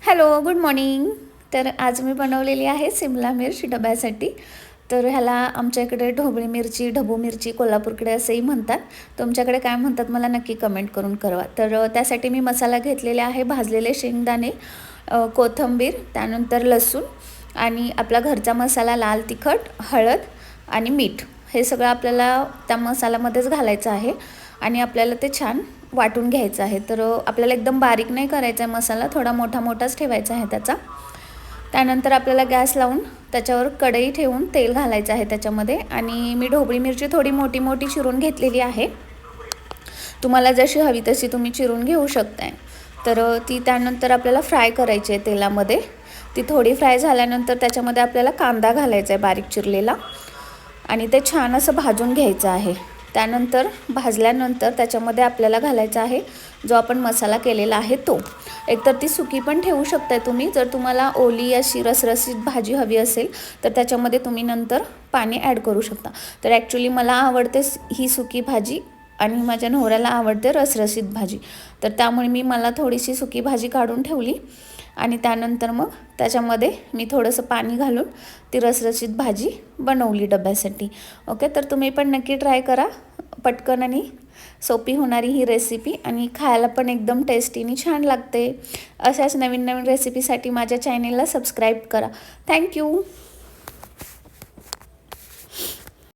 Hello, good morning. तर आज मी बनवलेली आहे सिमला मिर्च डब्यासाठी. तर ह्याला आमच्या इकडे ढोबळी मिरची, ढबू मिरची, कोल्हापूरकडे असंही म्हणतात. तुमच्याकडे काय म्हणतात मला नक्की कमेंट करून कळवा. तर त्यासाठी मी मसाला घेतलेले आहे, भाजलेले शेंगदाणे, कोथिंबीर, त्यानंतर लसूण आणि आपला घरचा मसाला, लाल तिखट, हळद आणि मीठ. हे सगळं आपल्याला त्या मसाल्यामध्येच घालायचं आहे आणि आपल्याला ते छान वाटून घ्यायचं आहे. तर आपल्याला एकदम बारीक नाही करायचा आहे मसाला, थोडा मोठा मोठाच ठेवायचा आहे त्याचा. त्यानंतर आपल्याला गॅस लावून त्याच्यावर कढई ठेवून तेल घालायचं आहे त्याच्यामध्ये. आणि मी ढोबळी मिरची थोडी मोठी मोठी चिरून घेतलेली आहे. तुम्हाला जशी हवी तशी तुम्ही चिरून घेऊ शकताय. तर ती त्यानंतर आपल्याला फ्राय करायची आहे तेलामध्ये. ती थोडी फ्राय झाल्यानंतर त्याच्यामध्ये आपल्याला कांदा घालायचा आहे बारीक चिरलेला आणि ते छान असं भाजून घ्यायचं आहे. त्यानंतर भाजल्यानंतर त्याच्यामध्ये आपल्याला घालायचा आहे जो आपण मसाला केलेला आहे तो. एकतर ती सुकी पण ठेवू शकताय तुम्ही, जर तुम्हाला ओली अशी रसरशीत भाजी हवी असेल तर त्याच्यामध्ये तुम्ही नंतर पाणी ॲड करू शकता. तर ॲक्च्युली मला आवडते ही सुकी भाजी आणि माझ्या नवऱ्याला आवडते रसरशीत भाजी. तर त्यामुळे मला थोडीशी सुकी भाजी काढून ठेवली आणि त्यानंतर मग त्याच्यामध्ये मी थोडंसं पाणी घालून ती रसरशीत भाजी बनवली डब्यासाठी. ओके, तर तुम्ही पण नक्की ट्राय करा. पटकन आणि सोपी होणारी ही रेसिपी आणि खायला पण एकदम टेस्टीनी छान लागते. अशाच नवीन नवीन रेसिपीसाठी माझ्या चॅनेलला सबस्क्राईब करा. थँक्यू.